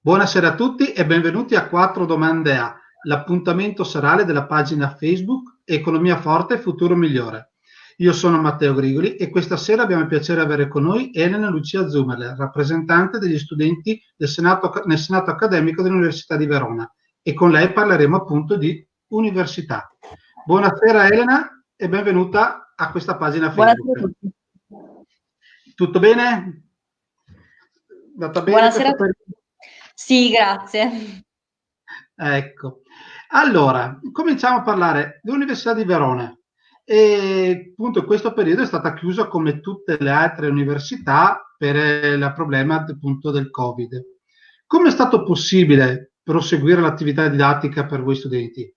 Buonasera a tutti e benvenuti a 4 domande A, l'appuntamento serale della pagina Facebook Economia Forte Futuro Migliore. Io sono Matteo Grigoli e questa sera abbiamo il piacere di avere con noi Elena Lucia Zumerle, rappresentante degli studenti nel Senato accademico dell'Università di Verona, e con lei parleremo appunto di università. Buonasera Elena e benvenuta a questa pagina Buonasera a Facebook. tutti. Tutto bene? È andata bene Buonasera questa a tutti. Sì, grazie. Ecco, allora cominciamo a parlare dell'Università di Verona. E appunto in questo periodo è stata chiusa come tutte le altre università per il problema appunto del Covid. Come è stato possibile proseguire l'attività didattica per voi studenti?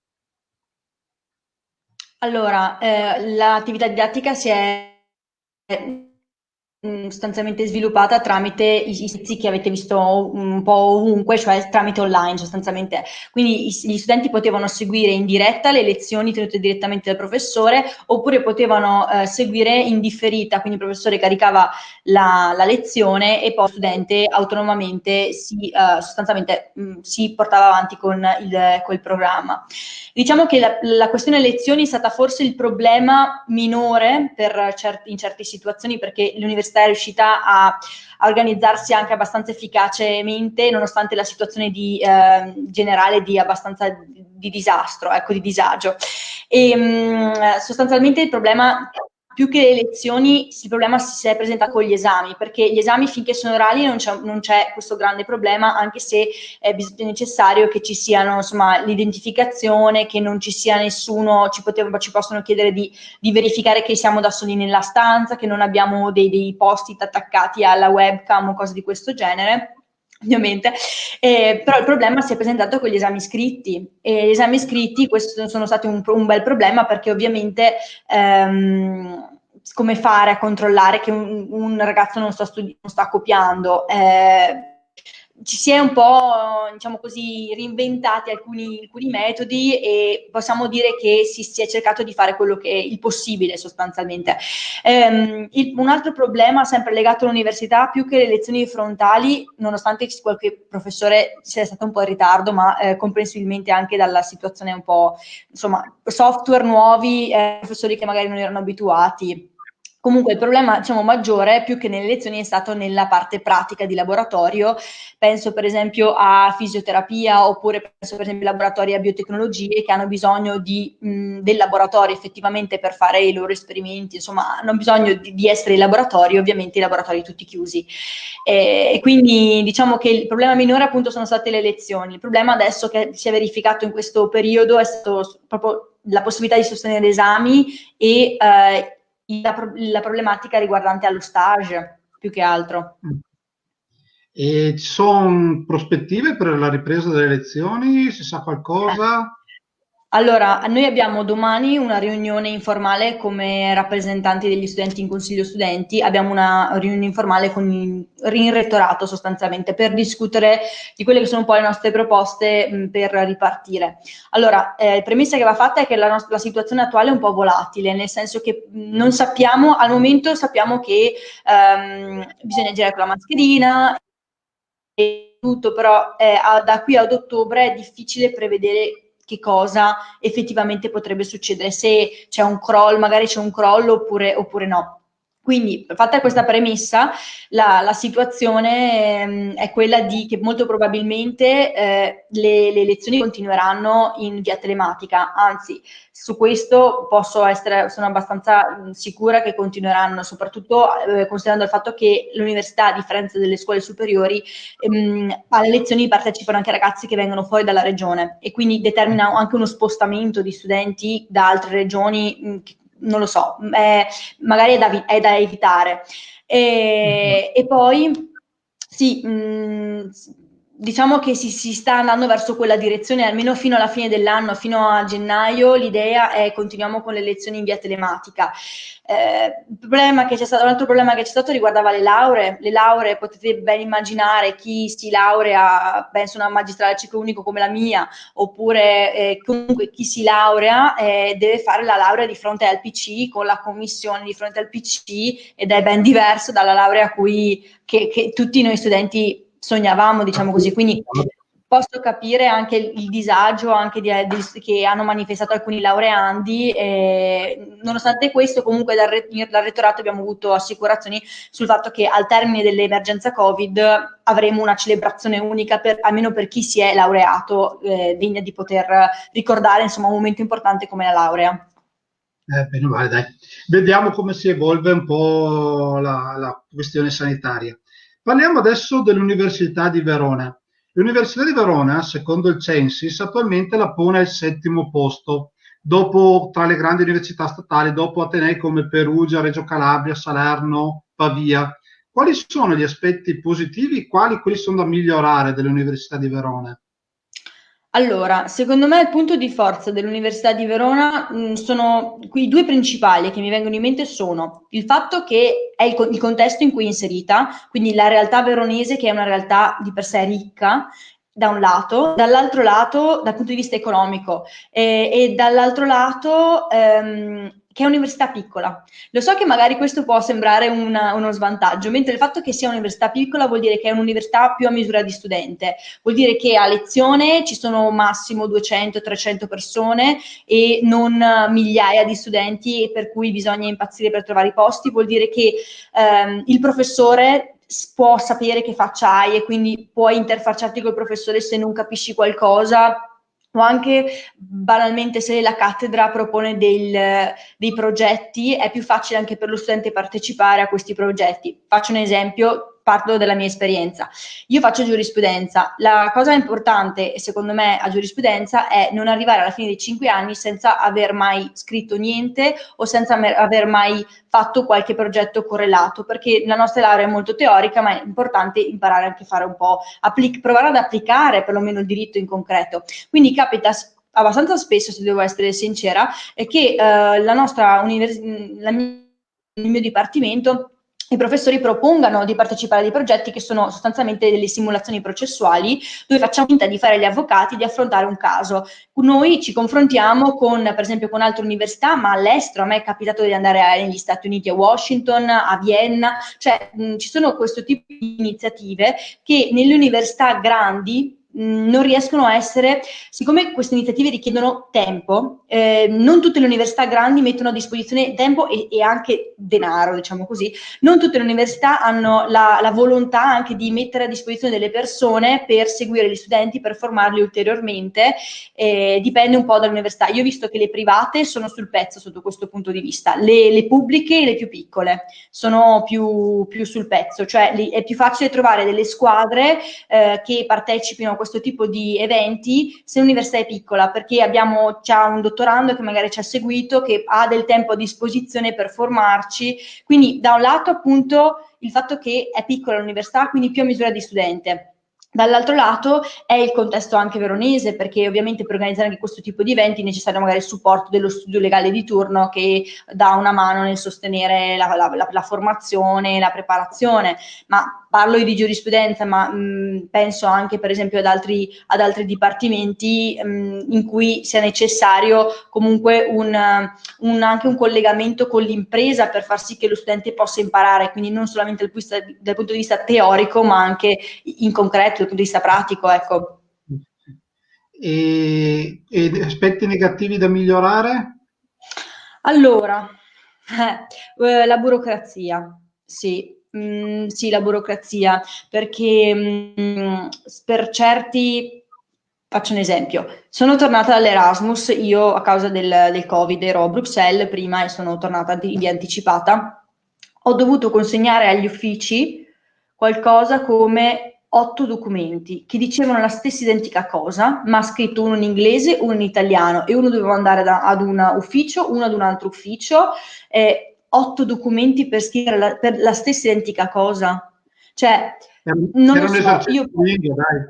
Allora, l'attività didattica si è sostanzialmente sviluppata tramite i servizi che avete visto un po' ovunque, cioè tramite online sostanzialmente. Quindi gli studenti potevano seguire in diretta le lezioni tenute direttamente dal professore, oppure potevano seguire in differita, quindi il professore caricava la lezione e poi lo studente autonomamente sostanzialmente si portava avanti con il programma. Diciamo che la questione lezioni è stata forse il problema minore in certe situazioni, perché l'università è riuscita a organizzarsi anche abbastanza efficacemente, nonostante la situazione generale di abbastanza di disastro, ecco, di disagio. Sostanzialmente il problema, più che le lezioni, il problema si è presentato con gli esami, perché gli esami finché sono orali non c'è questo grande problema, anche se è necessario che ci siano, insomma, l'identificazione, che non ci sia nessuno, ci possono chiedere di verificare che siamo da soli nella stanza, che non abbiamo dei post-it attaccati alla webcam o cose di questo genere. Ovviamente, però il problema si è presentato con gli esami scritti, e gli esami scritti questo sono stati un bel problema, perché ovviamente come fare a controllare che un ragazzo non sta copiando? Ci si è un po', diciamo così, reinventati alcuni metodi, e possiamo dire che si è cercato di fare quello che è il possibile sostanzialmente. Un altro problema sempre legato all'università, più che le lezioni frontali, nonostante qualche professore sia stato un po' in ritardo, ma comprensibilmente anche dalla situazione un po', insomma, software nuovi, professori che magari non erano abituati. Comunque il problema, diciamo, maggiore, più che nelle lezioni, è stato nella parte pratica di laboratorio. Penso per esempio a fisioterapia, oppure penso per esempio ai laboratori a biotecnologie, che hanno bisogno del laboratorio effettivamente per fare i loro esperimenti, insomma hanno bisogno di essere in laboratorio, ovviamente i laboratori tutti chiusi. E quindi diciamo che il problema minore appunto sono state le lezioni. Il problema adesso che si è verificato in questo periodo è stato proprio la possibilità di sostenere esami e la problematica riguardante allo stage, più che altro. E ci sono prospettive per la ripresa delle lezioni? Si sa Eh. qualcosa? Allora, noi abbiamo domani una riunione informale come rappresentanti degli studenti in consiglio studenti. Abbiamo una riunione informale con il rettorato sostanzialmente, per discutere di quelle che sono un po' le nostre proposte per ripartire. Allora, la premessa che va fatta è che la situazione attuale è un po' volatile, nel senso che non sappiamo, al momento sappiamo che bisogna girare con la mascherina e tutto, però da qui ad ottobre è difficile prevedere che cosa effettivamente potrebbe succedere, se c'è un crollo, magari c'è un crollo oppure no. Quindi, fatta questa premessa, la situazione è quella di che molto probabilmente le lezioni continueranno in via telematica, anzi, su questo sono abbastanza sicura che continueranno, soprattutto considerando il fatto che l'università, a differenza delle scuole superiori, alle lezioni partecipano anche ragazzi che vengono fuori dalla regione, e quindi determina anche uno spostamento di studenti da altre regioni, non lo so, magari è da evitare. E poi sì, diciamo che si sta andando verso quella direzione, almeno fino alla fine dell'anno, fino a gennaio. L'idea è continuiamo con le lezioni in via telematica. Un altro problema che c'è stato riguardava le lauree. Le lauree, potete ben immaginare, chi si laurea, penso una magistrale a ciclo unico come la mia, oppure comunque chi si laurea deve fare la laurea di fronte al PC, con la commissione di fronte al PC, ed è ben diverso dalla laurea che tutti noi studenti sognavamo, diciamo così, quindi posso capire anche il disagio anche che hanno manifestato alcuni laureandi. Nonostante questo, comunque dal rettorato abbiamo avuto assicurazioni sul fatto che al termine dell'emergenza Covid avremo una celebrazione unica, almeno per chi si è laureato, degna di poter ricordare, insomma, un momento importante come la laurea. Bene, vale, dai. Vediamo come si evolve un po' la questione sanitaria. Parliamo adesso dell'Università di Verona. L'Università di Verona, secondo il Censis, attualmente la pone al 7° posto, dopo, tra le grandi università statali, dopo atenei come Perugia, Reggio Calabria, Salerno, Pavia. Quali sono gli aspetti positivi, quelli sono da migliorare dell'Università di Verona? Allora, secondo me il punto di forza dell'Università di Verona sono i due principali che mi vengono in mente sono il fatto che è il contesto in cui è inserita, quindi la realtà veronese che è una realtà di per sé ricca, da un lato, dall'altro lato dal punto di vista economico e dall'altro lato che è un'università piccola. Lo so che magari questo può sembrare uno svantaggio, mentre il fatto che sia un'università piccola vuol dire che è un'università più a misura di studente. Vuol dire che a lezione ci sono massimo 200-300 persone e non migliaia di studenti, e per cui bisogna impazzire per trovare i posti. Vuol dire che il professore può sapere che faccia hai e quindi puoi interfacciarti col professore se non capisci qualcosa, o anche banalmente se la cattedra propone dei progetti, è più facile anche per lo studente partecipare a questi progetti. Faccio un esempio, parlo della mia esperienza. Io faccio giurisprudenza. La cosa importante, secondo me, a giurisprudenza è non arrivare alla fine dei 5 anni senza aver mai scritto niente o senza aver mai fatto qualche progetto correlato, perché la nostra laurea è molto teorica, ma è importante imparare anche a fare un po', provare ad applicare perlomeno il diritto in concreto. Quindi capita abbastanza spesso, se devo essere sincera, è che la nostra università, il mio dipartimento, i professori propongano di partecipare a dei progetti che sono sostanzialmente delle simulazioni processuali dove facciamo finta di fare gli avvocati, di affrontare un caso. Noi ci confrontiamo con, per esempio, con altre università, ma all'estero. A me è capitato di andare negli Stati Uniti, a Washington, a Vienna, cioè ci sono questo tipo di iniziative che nelle università grandi non riescono a essere, siccome queste iniziative richiedono tempo, non tutte le università grandi mettono a disposizione tempo e anche denaro, diciamo così, non tutte le università hanno la volontà anche di mettere a disposizione delle persone per seguire gli studenti, per formarli ulteriormente, dipende un po' dall'università. Io ho visto che le private sono sul pezzo sotto questo punto di vista, le pubbliche e le più piccole sono più sul pezzo, cioè è più facile trovare delle squadre che partecipino a questo tipo di eventi se l'università è piccola, perché c'è un dottorando che magari ci ha seguito, che ha del tempo a disposizione per formarci. Quindi da un lato appunto il fatto che è piccola l'università, quindi più a misura di studente. Dall'altro lato è il contesto anche veronese, perché ovviamente per organizzare anche questo tipo di eventi è necessario magari il supporto dello studio legale di turno che dà una mano nel sostenere la formazione, la preparazione. Ma parlo di giurisprudenza, ma penso anche per esempio ad altri dipartimenti in cui sia necessario comunque anche un collegamento con l'impresa per far sì che lo studente possa imparare, quindi non solamente dal punto di vista teorico, ma anche in concreto, dal punto di vista pratico, ecco. E aspetti negativi da migliorare? Allora, la burocrazia, sì. Sì, la burocrazia, perché per certi, faccio un esempio, sono tornata dall'Erasmus, io a causa del Covid ero a Bruxelles prima e sono tornata in via anticipata, ho dovuto consegnare agli uffici qualcosa come 8 documenti che dicevano la stessa identica cosa, ma scritto uno in inglese, uno in italiano, e uno doveva andare ad un ufficio, uno ad un altro ufficio, 8 documenti per scrivere per la stessa identica cosa. Cioè, non Era lo un so, esercizio di lingua, dai.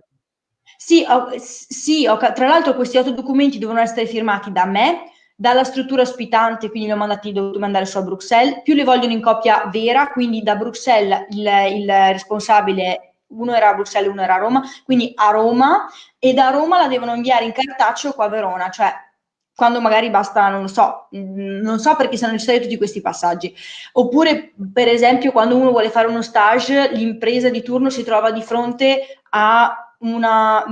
Sì, tra l'altro questi 8 documenti dovevano essere firmati da me, dalla struttura ospitante, quindi li ho dovuto mandare su a Bruxelles, più li vogliono in copia vera, quindi da Bruxelles il responsabile, uno era a Bruxelles, uno era a Roma, quindi a Roma, e da Roma la devono inviare in cartaceo qua a Verona, cioè quando magari basta, non lo so, non so perché siano necessari tutti questi passaggi. Oppure, per esempio, quando uno vuole fare uno stage, l'impresa di turno si trova di fronte a una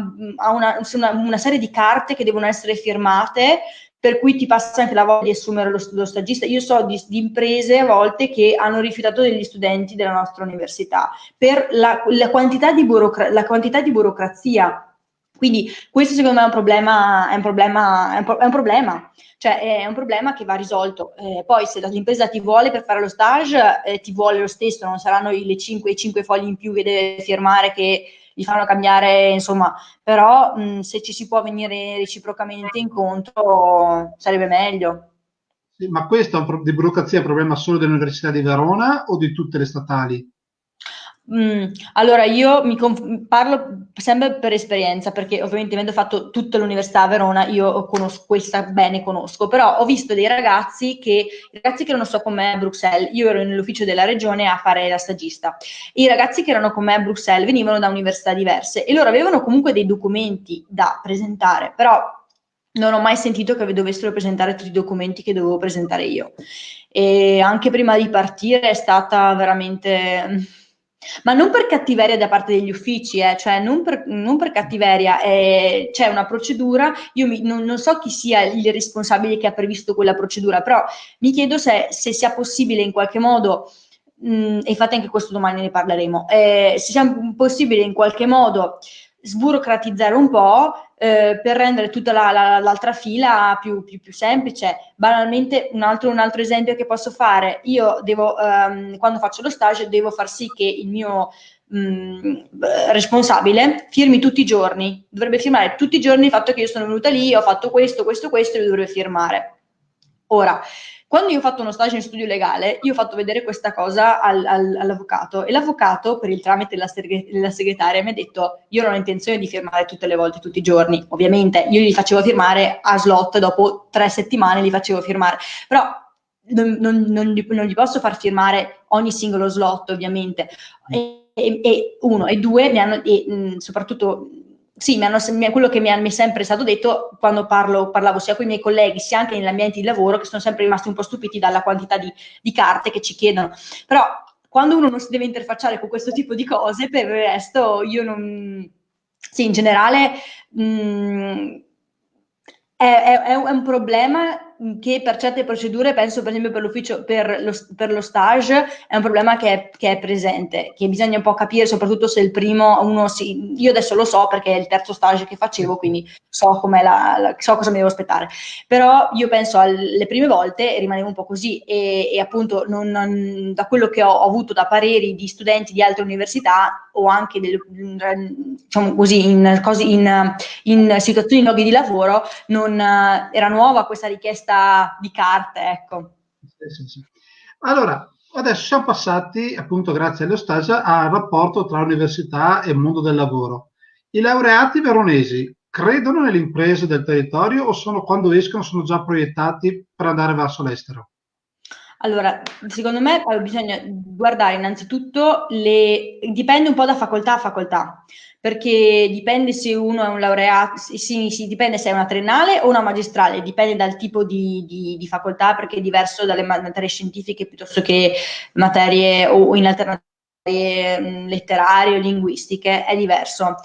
serie di carte che devono essere firmate, per cui ti passa anche la voglia di assumere lo stagista. Io so di imprese a volte che hanno rifiutato degli studenti della nostra università per la quantità di burocrazia. Quindi questo secondo me è un problema, cioè è un problema che va risolto. Poi se l'impresa ti vuole per fare lo stage, ti vuole lo stesso, non saranno i 5 fogli in più che deve firmare che gli fanno cambiare, insomma, però se ci si può venire reciprocamente incontro sarebbe meglio. Sì, ma questo è di burocrazia è un problema solo dell'Università di Verona o di tutte le statali? Allora, io parlo sempre per esperienza, perché ovviamente avendo fatto tutta l'università a Verona, io conosco questa bene, conosco, però ho visto dei ragazzi che erano so con me a Bruxelles, io ero nell'ufficio della regione a fare la stagista, e i ragazzi che erano con me a Bruxelles venivano da università diverse e loro avevano comunque dei documenti da presentare, però non ho mai sentito che dovessero presentare tutti i documenti che dovevo presentare io. E anche prima di partire è stata veramente, ma non per cattiveria da parte degli uffici, cioè non per cattiveria, c'è una procedura, non so chi sia il responsabile che ha previsto quella procedura, però mi chiedo se sia possibile in qualche modo, e infatti anche questo domani ne parleremo, se sia possibile in qualche modo sburocratizzare un po', per rendere tutta l'altra fila più semplice. Banalmente, un altro esempio che posso fare, io devo, quando faccio lo stage, devo far sì che il mio responsabile firmi tutti i giorni, dovrebbe firmare tutti i giorni il fatto che io sono venuta lì, ho fatto questo, e lo dovrebbe firmare. Ora, quando io ho fatto uno stage in studio legale, io ho fatto vedere questa cosa all'avvocato e l'avvocato, per il tramite della segretaria, mi ha detto: io non ho intenzione di firmare tutte le volte, tutti i giorni. Ovviamente io li facevo firmare a slot, dopo 3 settimane li facevo firmare, però non gli posso far firmare ogni singolo slot, ovviamente. E uno, e due, soprattutto sì, quello che mi è sempre stato detto quando parlavo sia con i miei colleghi sia anche negli ambienti di lavoro, che sono sempre rimasti un po' stupiti dalla quantità di carte che ci chiedono. Però quando uno non si deve interfacciare con questo tipo di cose, per il resto io non... Sì, in generale è un problema che per certe procedure, penso per esempio per l'ufficio, per lo stage, è un problema che è presente, che bisogna un po' capire, soprattutto se il primo io adesso lo so perché è il terzo stage che facevo, quindi so so cosa mi devo aspettare, però io penso alle prime volte rimanevo un po' così e appunto da quello che ho avuto da pareri di studenti di altre università o anche diciamo così, in situazioni, in luoghi di lavoro, non era nuova questa richiesta di carte, ecco. Sì. Allora, adesso siamo passati, appunto grazie allo stage, al rapporto tra università e mondo del lavoro. I laureati veronesi credono nelle imprese del territorio o quando escono sono già proiettati per andare verso l'estero? Allora, secondo me bisogna guardare innanzitutto dipende un po' da facoltà a facoltà, perché dipende se uno è un laureato, sì, dipende se è una triennale o una magistrale, dipende dal tipo di facoltà, perché è diverso dalle materie scientifiche piuttosto che materie o in alternative letterarie o linguistiche, è diverso.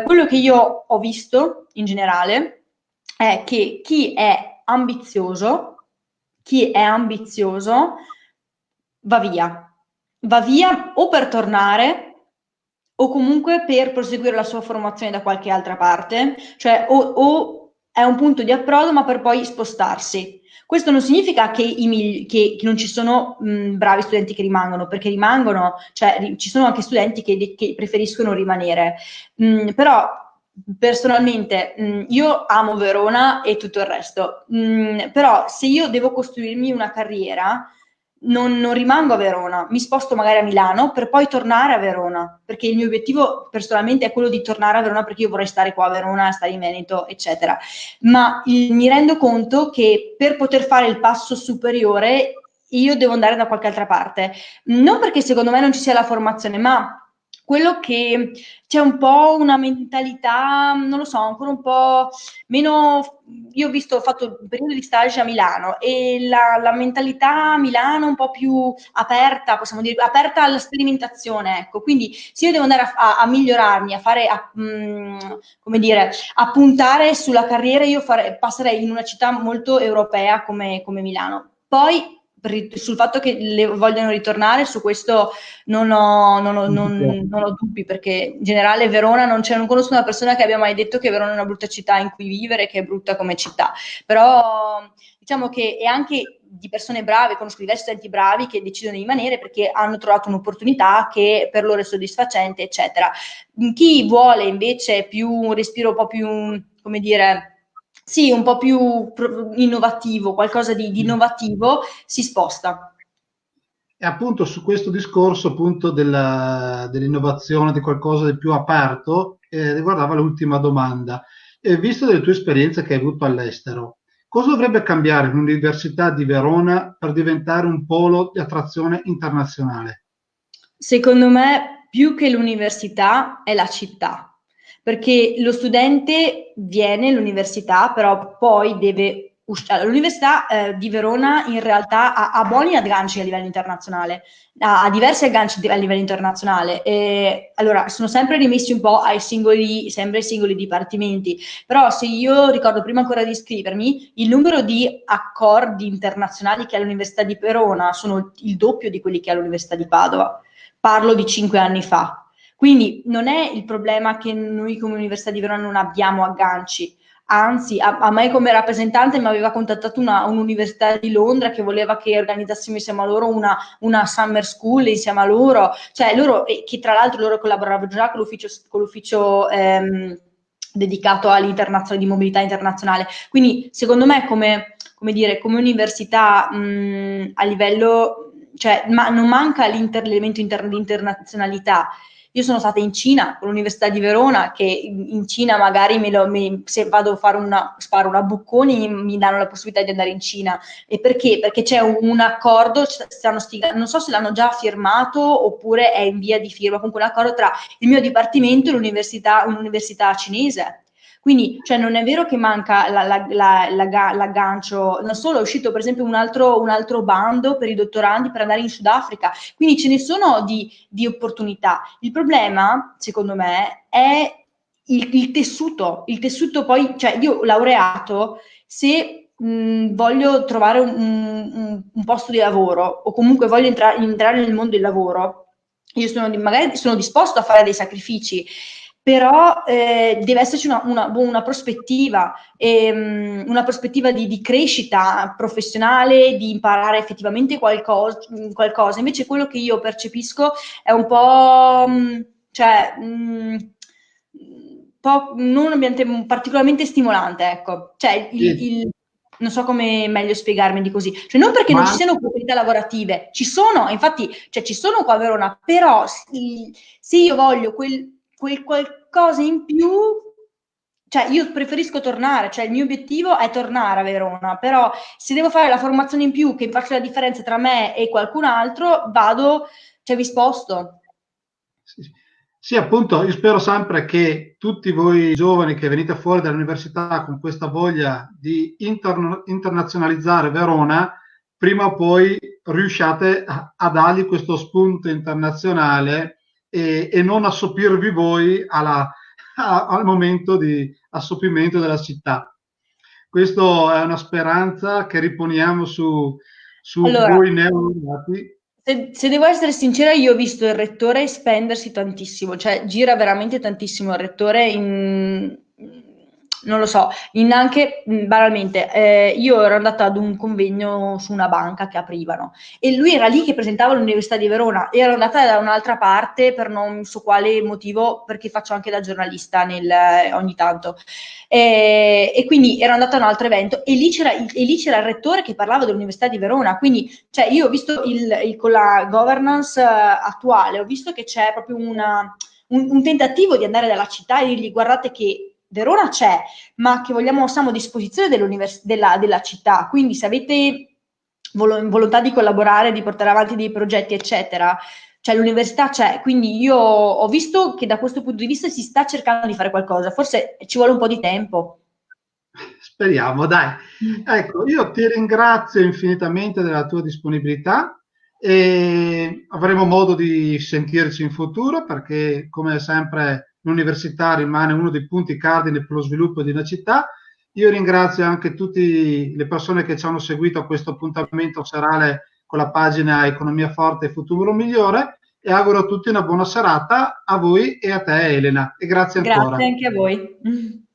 Quello che io ho visto in generale è che chi è ambizioso va via o per tornare o comunque per proseguire la sua formazione da qualche altra parte, cioè o è un punto di approdo ma per poi spostarsi. Questo non significa che non ci sono bravi studenti che rimangono, perché rimangono, cioè ci sono anche studenti che preferiscono rimanere. Però personalmente io amo Verona e tutto il resto, però se io devo costruirmi una carriera non rimango a Verona, mi sposto magari a Milano per poi tornare a Verona, perché il mio obiettivo personalmente è quello di tornare a Verona, perché io vorrei stare qua a Verona, stare in Veneto, eccetera. Ma mi rendo conto che per poter fare il passo superiore io devo andare da qualche altra parte, non perché secondo me non ci sia la formazione, ma quello che c'è un po' una mentalità, non lo so, ancora un po' meno. Io ho fatto un periodo di stage a Milano e la mentalità a Milano un po' più aperta, possiamo dire, aperta alla sperimentazione, ecco. Quindi se io devo andare a migliorarmi, come dire, a puntare sulla carriera, passerei in una città molto europea come Milano. Poi sul fatto che le vogliono ritornare, su questo non ho dubbi, perché in generale Verona non conosco una persona che abbia mai detto che Verona è una brutta città in cui vivere, che è brutta come città, però diciamo che è anche di persone brave, conosco diversi studenti bravi che decidono di rimanere perché hanno trovato un'opportunità che per loro è soddisfacente, eccetera. Chi vuole invece più un respiro un po' più, come dire, sì, un po' più innovativo, qualcosa di innovativo, si sposta. E appunto su questo discorso appunto dell'innovazione, di qualcosa di più aperto, riguardava l'ultima domanda. Visto le tue esperienze che hai avuto all'estero, cosa dovrebbe cambiare l'Università di Verona per diventare un polo di attrazione internazionale? Secondo me, più che l'università è la città, perché lo studente viene all'università, però poi deve uscire. L'Università di Verona in realtà ha buoni agganci a livello internazionale, ha diversi agganci a livello internazionale. Allora, sono sempre rimessi un po' sempre ai singoli dipartimenti, però se io ricordo prima ancora di iscrivermi, il numero di accordi internazionali che ha l'Università di Verona sono il doppio di quelli che ha l'Università di Padova. Parlo di 5 anni fa. Quindi non è il problema che noi come Università di Verona non abbiamo agganci, anzi a me come rappresentante mi aveva contattato un'università di Londra che voleva che organizzassimo insieme a loro una summer school insieme a loro, cioè loro, che tra l'altro loro collaboravano già con l'ufficio dedicato all'internazionale, di mobilità internazionale. Quindi secondo me come dire, come università a livello, cioè non manca l'elemento di internazionalità. Io sono stata in Cina con l'Università di Verona, che in Cina magari se vado a fare sparo una Bocconi mi danno la possibilità di andare in Cina. E perché? Perché c'è un accordo, non so se l'hanno già firmato oppure è in via di firma, comunque un accordo tra il mio dipartimento e un'università cinese. Quindi, cioè, non è vero che manca l'aggancio, non solo è uscito per esempio un altro bando per i dottorandi per andare in Sudafrica, quindi ce ne sono di opportunità. Il problema, secondo me, è il tessuto poi, cioè io laureato, se voglio trovare un posto di lavoro o comunque voglio entrare nel mondo del lavoro, magari sono disposto a fare dei sacrifici, però deve esserci una prospettiva, una prospettiva di crescita professionale, di imparare effettivamente qualcosa. Invece quello che io percepisco è un po', cioè, non un ambiente particolarmente stimolante, ecco. Cioè, Sì, non so come meglio spiegarmi di così. Cioè, non perché non ci ma siano opportunità lavorative, ci sono, infatti, cioè, ci sono qua a Verona, però se io voglio quel qualcosa in più, cioè io preferisco tornare, cioè il mio obiettivo è tornare a Verona, però se devo fare la formazione in più che faccia la differenza tra me e qualcun altro, cioè mi sposto. sì, sì. Sì, appunto, io spero sempre che tutti voi giovani che venite fuori dall'università con questa voglia di internazionalizzare Verona, prima o poi riusciate a dargli questo spunto internazionale e non assopirvi voi al momento di assopimento della città. Questa è una speranza che riponiamo su Allora, voi neolaureati. se devo essere sincera, io ho visto il rettore spendersi tantissimo, cioè gira veramente tantissimo il rettore non lo so, anche banalmente, io ero andata ad un convegno su una banca che aprivano e lui era lì che presentava l'Università di Verona e ero andata da un'altra parte per non so quale motivo, perché faccio anche da giornalista ogni tanto. E quindi ero andata a un altro evento e lì c'era il rettore che parlava dell'Università di Verona, quindi cioè io ho visto con la governance attuale, ho visto che c'è proprio un tentativo di andare dalla città e dirgli guardate che Verona c'è, ma che siamo a disposizione della città, quindi se avete volontà di collaborare, di portare avanti dei progetti, eccetera, cioè l'università c'è, quindi io ho visto che da questo punto di vista si sta cercando di fare qualcosa, forse ci vuole un po' di tempo. Speriamo, dai. Mm. Ecco, io ti ringrazio infinitamente della tua disponibilità e avremo modo di sentirci in futuro perché, come sempre, l'università rimane uno dei punti cardine per lo sviluppo di una città. Io ringrazio anche tutte le persone che ci hanno seguito a questo appuntamento serale con la pagina Economia Forte e Futuro Migliore e auguro a tutti una buona serata, a voi e a te Elena, e grazie Grazie ancora. anche a voi.